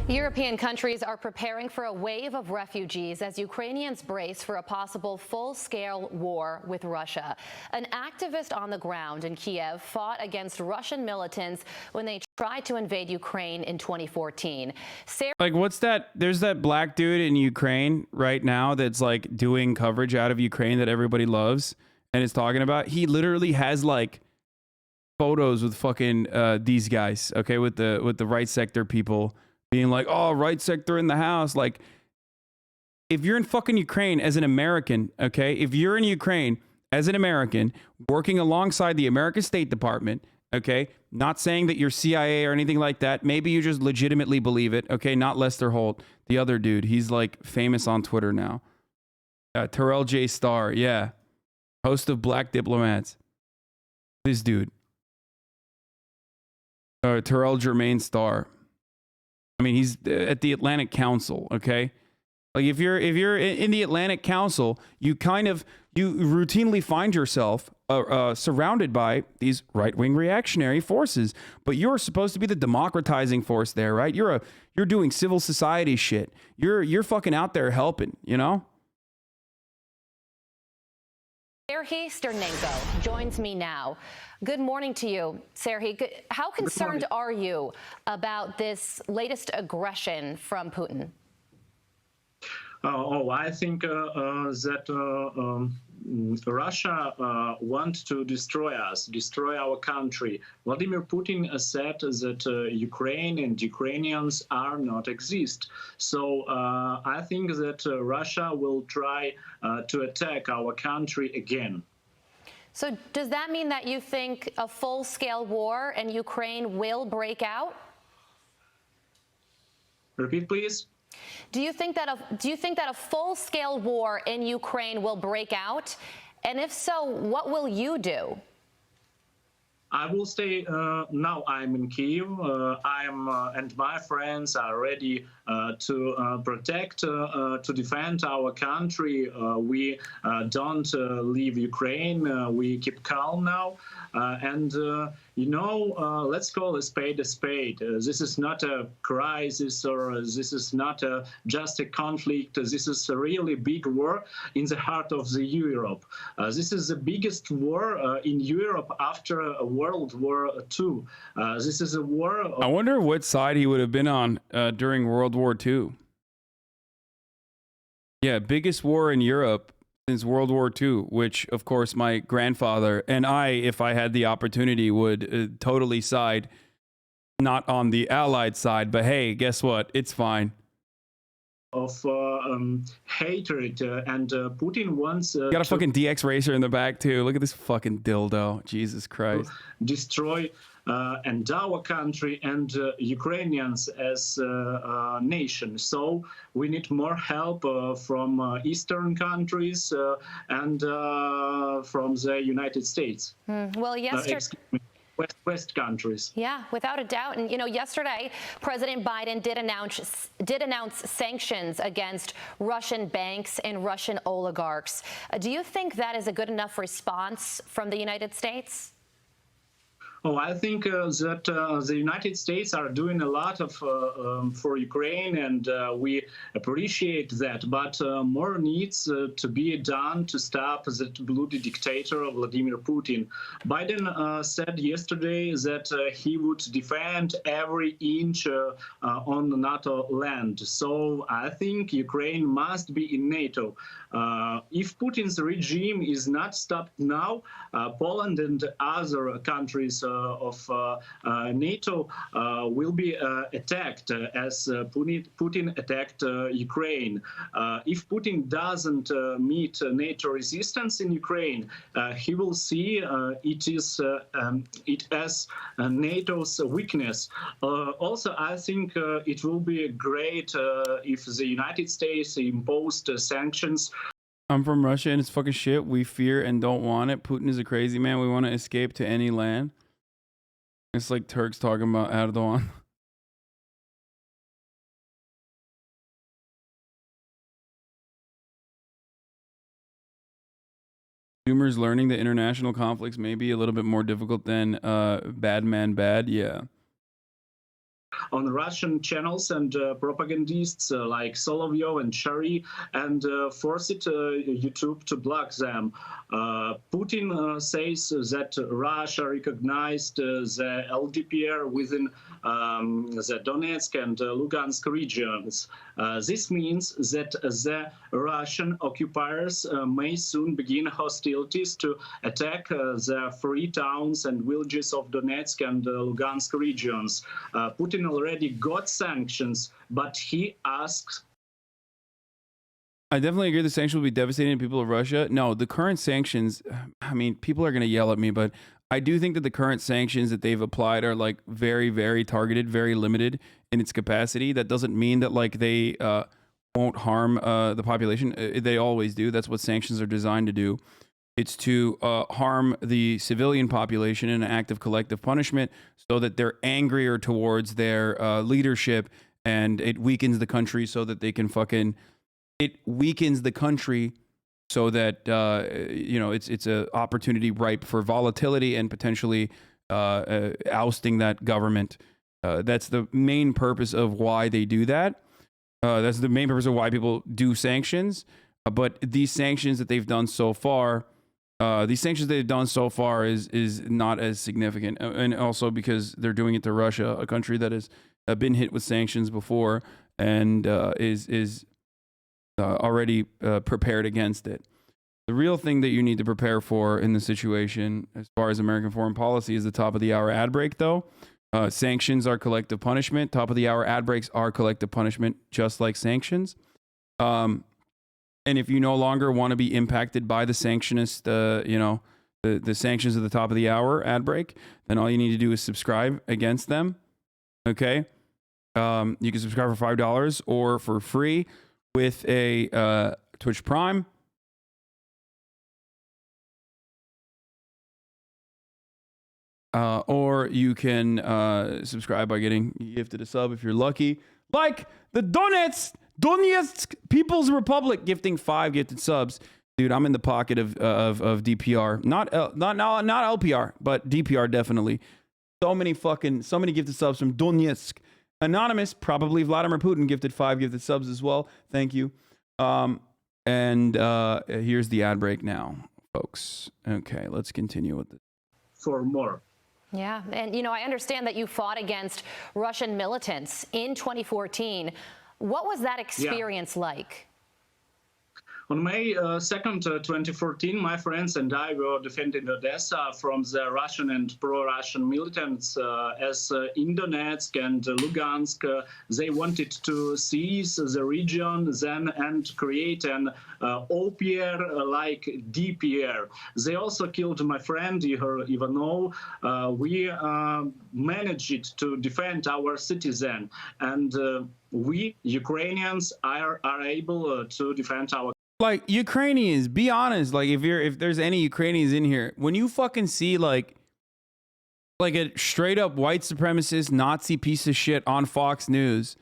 European countries are preparing for a wave of refugees as Ukrainians brace for a possible full-scale war with Russia. An activist on the ground in Kiev fought against Russian militants when they tried to invade Ukraine in 2014. Like, what's that? There's that black dude in Ukraine right now that's like doing coverage out of Ukraine that everybody loves and is talking about. He literally has like photos with fucking these guys, okay, with the right sector people being like, oh, right sector in the house. Like, if you're in fucking Ukraine as an American, okay, if you're in Ukraine as an American working alongside the American State Department, okay, not saying that you're CIA or anything like that, maybe you just legitimately believe it, okay, not Lester Holt, the other dude, he's like famous on Twitter now. Terrell J. Starr, yeah, host of Black Diplomats. This dude. Terrell Jermaine Starr. I mean, he's at the Atlantic Council, okay? Like, if you're in the Atlantic Council, you routinely find yourself surrounded by these right-wing reactionary forces, but you're supposed to be the democratizing force there, right? You're doing civil society shit. You're fucking out there helping, you know? Serhiy Sternenko joins me now. Good morning to you, Serhiy. How concerned are you about this latest aggression from Putin? I think that Russia wants to destroy us, destroy our country. Vladimir Putin said that Ukraine and Ukrainians are not exist. So I think that Russia will try to attack our country again. So does that mean that you think a full-scale war in Ukraine will break out? Repeat, please. Do you think that a full-scale war in Ukraine will break out? And if so, what will you do? I will stay. Now I'm in Kiev. And my friends are ready to protect, to defend our country. We don't leave Ukraine. We keep calm now. Let's call a spade a spade. This is not a crisis, or this is not just a conflict. This is a really big war in the heart of the Europe. This is the biggest war in Europe after World War II. This is a war. I wonder what side he would have been on during World War II. Yeah, biggest war in Europe since World War II, which, of course, my grandfather and I, if I had the opportunity, would totally side not on the Allied side. But hey, guess what? It's fine. Of hatred, and Putin wants got a fucking DX racer in the back too. Look at this fucking dildo. Jesus Christ. Destroy and our country and Ukrainians as a nation. So we need more help from Eastern countries and from the United States. Well, yesterday. West countries. Yeah, without a doubt. And, yesterday, President Biden did announce sanctions against Russian banks and Russian oligarchs. Do you think that is a good enough response from the United States? I think that the United States are doing a lot for Ukraine, and we appreciate that. But more needs to be done to stop that bloody dictator, Vladimir Putin. Biden said yesterday that he would defend every inch on NATO land. So I think Ukraine must be in NATO. If Putin's regime is not stopped now, Poland and other countries of NATO will be attacked as Putin attacked Ukraine. If Putin doesn't meet NATO resistance in Ukraine, he will see it as NATO's weakness. Also, I think it will be great if the United States imposed sanctions. I'm from Russia and it's fucking shit. We fear and don't want it. Putin is a crazy man. We want to escape to any land. It's like Turks talking about Erdogan. Consumers learning that international conflicts may be a little bit more difficult than bad man bad. Yeah. on Russian channels and propagandists like Solovyov and Shari, and forced YouTube to block them. Putin says that Russia recognized the LDPR within the Donetsk and Lugansk regions. This means that the Russian occupiers may soon begin hostilities to attack the free towns and villages of Donetsk and Lugansk regions. Putin already got sanctions, but he asks. I definitely agree the sanctions will be devastating to people of Russia. No, the current sanctions, I mean, people are going to yell at me, but I do think that the current sanctions that they've applied are like very, very targeted, very limited in its capacity. That doesn't mean that like they won't harm the population. They always do. That's what sanctions are designed to do. It's to harm the civilian population in an act of collective punishment so that they're angrier towards their leadership, and it weakens the country so that they can it weakens the country so that, it's an opportunity ripe for volatility and potentially ousting that government. That's the main purpose of why they do that. That's the main purpose of why people do sanctions. But these sanctions that they've done so far, is not as significant. And also because they're doing it to Russia, a country that has been hit with sanctions before and is already prepared against it. The real thing that you need to prepare for in the situation, as far as American foreign policy, is the top of the hour ad break, though. Sanctions are collective punishment. Top of the hour ad breaks are collective punishment, just like sanctions. And if you no longer want to be impacted by the sanctionist, the sanctions at the top of the hour ad break, then all you need to do is subscribe against them. Okay. You can subscribe for $5 or for free with a Twitch Prime. Or you can subscribe by getting gifted a sub if you're lucky. Like the Donetsk People's Republic gifting 5 gifted subs. Dude, I'm in the pocket of DPR. Not LPR, but DPR definitely. So many gifted subs from Donetsk. Anonymous, probably Vladimir Putin, gifted 5 gifted subs as well. Thank you. And here's the ad break now, folks. Okay, let's continue with this. For more. Yeah, and I understand that you fought against Russian militants in 2014. What was that experience like? On May 2nd, 2014, my friends and I were defending Odessa from the Russian and pro-Russian militants as in Donetsk and Lugansk. They wanted to seize the region then and create an OPR like DPR. They also killed my friend Ihor Ivanov. We managed to defend our citizen, and we Ukrainians are able to defend our. Like, Ukrainians, be honest. Like, if there's any Ukrainians in here, when you fucking see like a straight up white supremacist Nazi piece of shit on Fox News,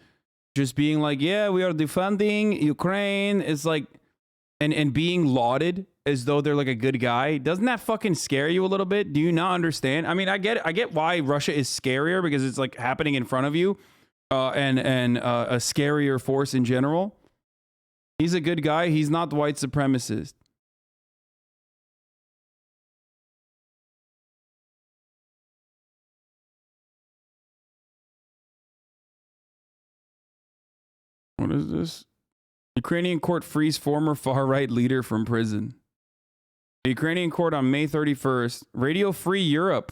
just being like, yeah, we are defending Ukraine, it's like, and being lauded as though they're like a good guy, doesn't that fucking scare you a little bit? Do you not understand? I mean, I get why Russia is scarier, because it's like happening in front of you, and a scarier force in general. He's a good guy. He's not the white supremacist. What is this? Ukrainian court frees former far-right leader from prison. The Ukrainian court on May 31st. Radio Free Europe.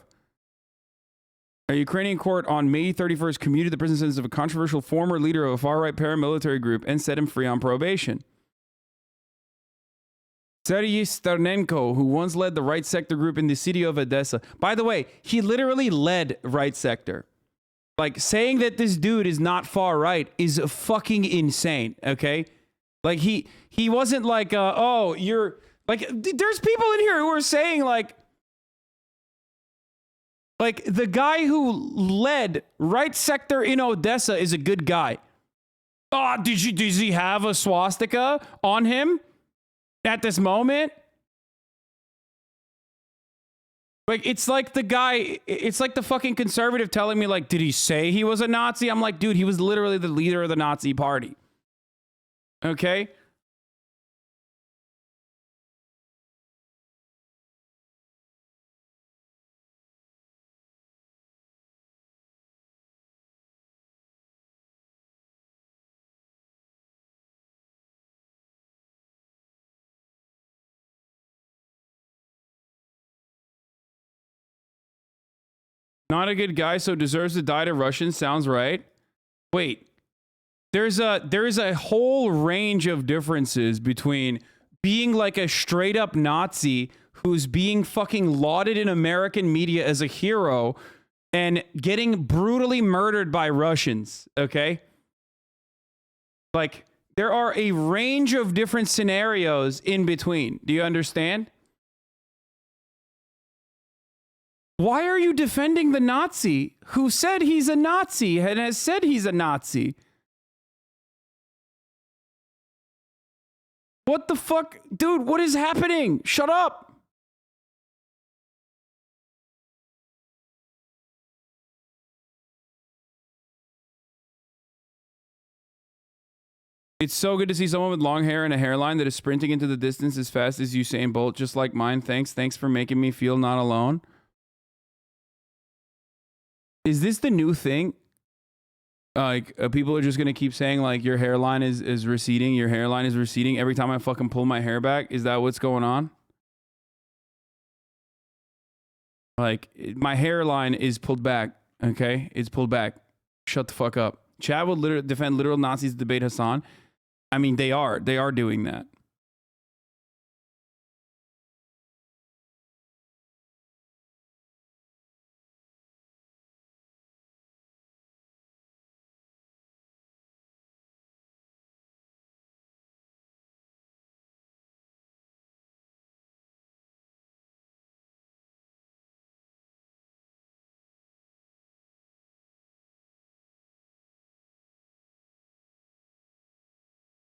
A Ukrainian court on May 31st commuted the prison sentence of a controversial former leader of a far-right paramilitary group and set him free on probation. Sergei Sternenko, who once led the right sector group in the city of Odessa. By the way, he literally led right sector. Like, saying that this dude is not far right is fucking insane, okay? Like, he wasn't like, oh, you're... Like, there's people in here who are saying, like, the guy who led right sector in Odessa is a good guy. Oh, does he have a swastika on him at this moment? Like, it's like the guy, it's like the fucking conservative telling me, like, did he say he was a Nazi? I'm like, dude, he was literally the leader of the Nazi party. Okay? Not a good guy, so deserves to die to Russians. Sounds right. Wait, there's a whole range of differences between being like a straight up Nazi who's being fucking lauded in American media as a hero and getting brutally murdered by Russians. Okay, like there are a range of different scenarios in between. Do you understand? Why are you defending the Nazi who said he's a Nazi and has said he's a Nazi? What the fuck? Dude, what is happening? Shut up. It's so good to see someone with long hair and a hairline that is sprinting into the distance as fast as Usain Bolt, just like mine. Thanks. Thanks for making me feel not alone. Is this the new thing? Like, people are just going to keep saying, like, your hairline is receding. Your hairline is receding every time I fucking pull my hair back. Is that what's going on? Like, my hairline is pulled back. Okay? It's pulled back. Shut the fuck up. Chad will defend literal Nazis to debate Hasan. I mean, they are. They are doing that.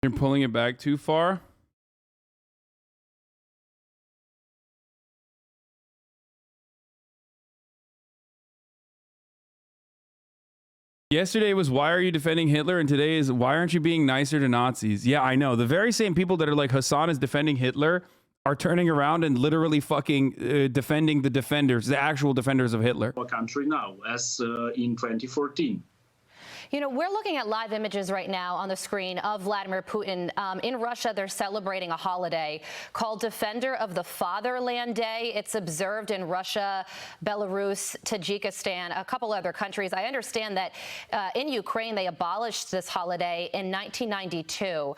You're pulling it back too far. Yesterday was why are you defending Hitler, and today is why aren't you being nicer to Nazis? Yeah, I know. The very same people that are like Hasan is defending Hitler are turning around and literally fucking defending the defenders, the actual defenders of Hitler. Our country now, as in 2014. You know, we're looking at live images right now on the screen of Vladimir Putin. In Russia, they're celebrating a holiday called Defender of the Fatherland Day. It's observed in Russia, Belarus, Tajikistan, a couple other countries. I understand that in Ukraine, they abolished this holiday in 1992.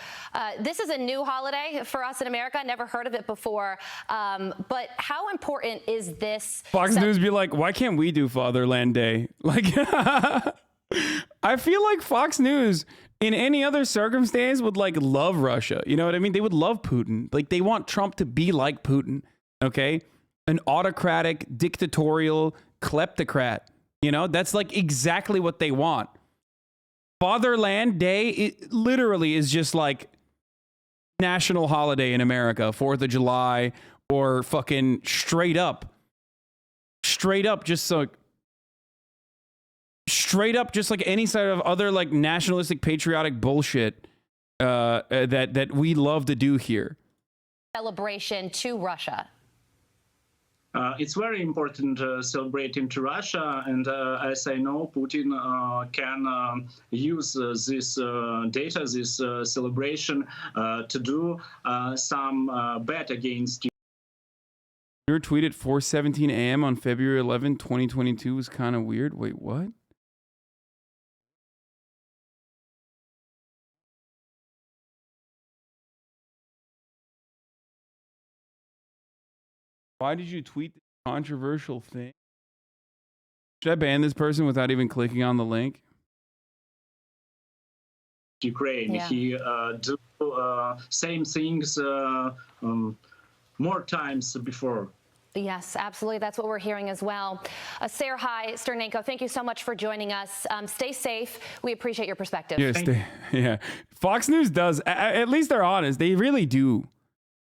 This is a new holiday for us in America. Never heard of it before. But how important is this? Fox News be like, why can't we do Fatherland Day? Like, I feel like Fox News in any other circumstance would like love Russia. You know what I mean? They would love Putin. Like, they want Trump to be like Putin. Okay. An autocratic, dictatorial kleptocrat. You know, that's like exactly what they want. Fatherland Day, it literally is just like national holiday in America, 4th of July, or fucking straight up, just so. Straight up, just like any sort of other like nationalistic, patriotic bullshit that we love to do here. Celebration to Russia. It's very important celebrating to Russia, and as I know, Putin can use this data, this celebration, to do some bad against you. Your tweet at 4:17 a.m. on February 11, 2022 was kind of weird. Wait, what? Why did you tweet this controversial thing? Should I ban this person without even clicking on the link? Ukraine, yeah. He do same things more times before. Yes, absolutely. That's what we're hearing as well. Serhii Sternenko, thank you so much for joining us. Stay safe. We appreciate your perspective. Yeah, Fox News does. At least they're honest. They really do.